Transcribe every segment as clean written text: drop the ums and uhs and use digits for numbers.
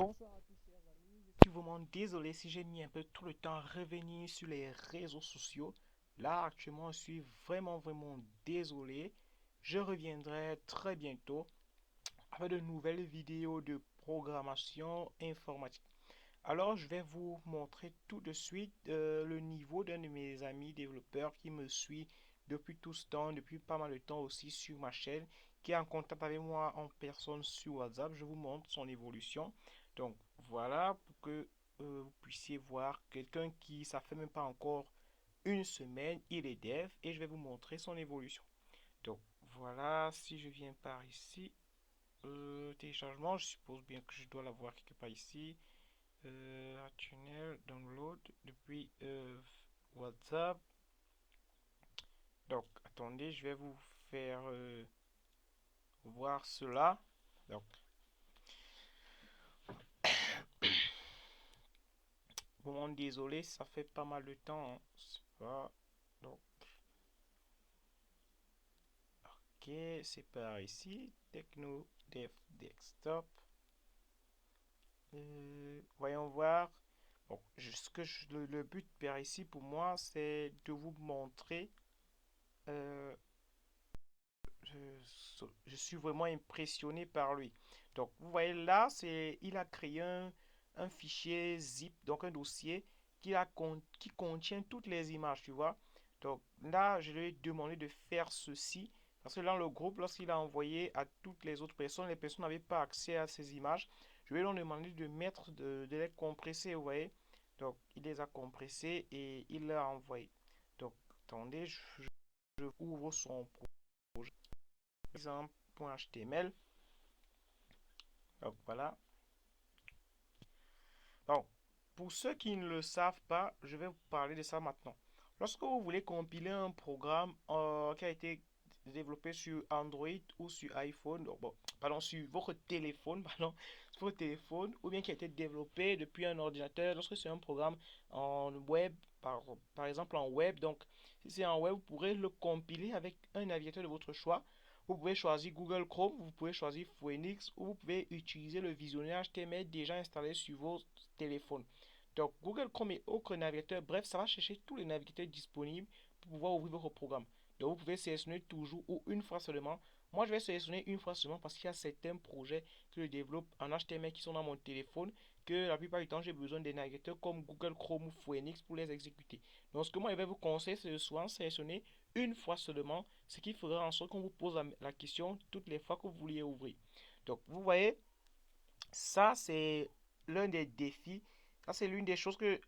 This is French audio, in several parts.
Bonsoir à tous chers amis, je suis vraiment désolé si j'ai mis un peu trop de temps à revenir sur les réseaux sociaux. Là actuellement je suis vraiment désolé. Je reviendrai très bientôt avec de nouvelles vidéos de programmation informatique. Alors je vais vous montrer tout de suite le niveau d'un de mes amis développeurs qui me suit depuis tout ce temps, depuis pas mal de temps aussi sur ma chaîne, qui est en contact avec moi en personne sur WhatsApp. Je vous montre son évolution. Donc voilà pour que vous puissiez voir quelqu'un qui, ça fait même pas encore une semaine, il est dev et je vais vous montrer son évolution. Donc voilà, si je viens par ici, téléchargement, je suppose bien que je dois l'avoir quelque part ici. Tunnel, download depuis WhatsApp. Donc attendez, je vais vous faire voir cela. Donc bon, désolé, ça fait pas mal de temps, hein. C'est pas. Donc, ok, c'est par ici. Techno Dev Desktop. Voyons voir. Bon, le but par ici pour moi, c'est de vous montrer. euh, je suis vraiment impressionné par lui. Donc, vous voyez là, il a créé un fichier zip, donc un dossier qui contient toutes les images, tu vois. Donc là, je lui ai demandé de faire ceci. Parce que dans le groupe, lorsqu'il a envoyé à toutes les personnes n'avaient pas accès à ces images. Je lui ai donc demandé de de les compresser, vous voyez. Donc, il les a compressés et il l'a envoyé. Donc, attendez, je ouvre son projet exemple.html. Donc voilà. Donc, pour ceux qui ne le savent pas, je vais vous parler de ça maintenant. Lorsque vous voulez compiler un programme qui a été développé sur Android ou sur iPhone, donc bon, pardon, sur votre téléphone, pardon, sur votre téléphone, ou bien qui a été développé depuis un ordinateur, lorsque c'est un programme en web, par exemple en web, donc si c'est en web, vous pourrez le compiler avec un navigateur de votre choix. Vous pouvez choisir Google Chrome, vous pouvez choisir Phoenix ou vous pouvez utiliser le visionnaire HTML déjà installé sur vos téléphones. Donc Google Chrome et autres navigateurs, bref, ça va chercher tous les navigateurs disponibles pour pouvoir ouvrir votre programme. Donc vous pouvez sélectionner toujours ou une fois seulement. Moi, je vais sélectionner une fois seulement parce qu'il y a certains projets que je développe en HTML qui sont dans mon téléphone que la plupart du temps, j'ai besoin des navigateurs comme Google Chrome ou Phoenix pour les exécuter. Donc ce que moi, je vais vous conseiller, c'est de souvent sélectionner une fois seulement, ce qui fera en sorte qu'on vous pose la question toutes les fois que vous vouliez ouvrir. Donc vous voyez, ça c'est l'un des défis, ça c'est l'une des choses que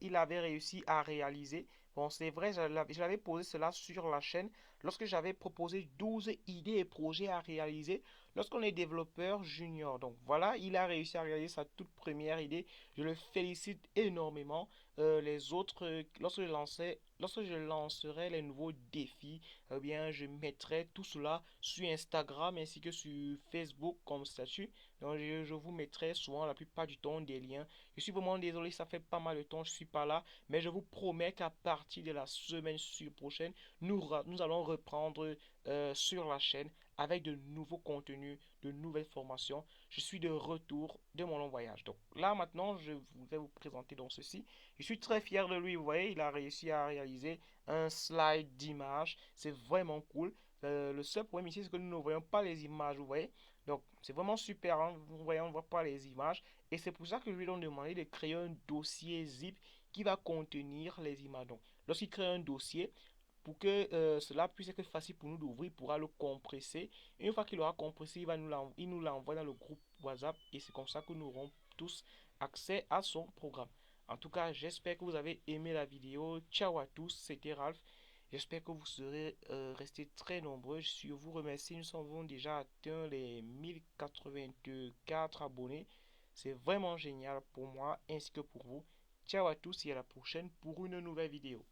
il avait réussi à réaliser. Bon, c'est vrai, je l'avais posé cela sur la chaîne lorsque j'avais proposé 12 idées et projets à réaliser lorsqu'on est développeur junior. Donc voilà, il a réussi à réaliser sa toute première idée. Je le félicite énormément. Les autres, lorsque je lancerai les nouveaux défis, eh bien, je mettrai tout cela sur Instagram ainsi que sur Facebook comme statut. Donc, je vous mettrai souvent la plupart du temps des liens. Je suis vraiment désolé, ça fait pas mal de temps que je suis pas là, mais je vous promets qu'à partir de la semaine prochaine, nous allons reprendre sur la chaîne avec de nouveaux contenus, de nouvelles formations. Je suis de retour de mon long voyage. Donc là maintenant, je voudrais vous présenter donc ceci. Je suis très fier de lui, vous voyez, il a réussi à réaliser un slide d'image. C'est vraiment cool. Le seul problème ici, c'est que nous ne voyons pas les images, vous voyez. Donc, c'est vraiment super, hein. Vous voyez, on ne voit pas les images. Et c'est pour ça que je lui ai donc demandé de créer un dossier zip qui va contenir les images. Donc, lorsqu'il crée un dossier, pour que cela puisse être facile pour nous d'ouvrir, il pourra le compresser. Et une fois qu'il aura compressé, il nous l'envoie dans le groupe WhatsApp. Et c'est comme ça que nous aurons tous accès à son programme. En tout cas, j'espère que vous avez aimé la vidéo. Ciao à tous, c'était Ralph. J'espère que vous serez restés très nombreux. Je vous remercie. Nous avons déjà atteint les 1084 abonnés. C'est vraiment génial pour moi ainsi que pour vous. Ciao à tous et à la prochaine pour une nouvelle vidéo.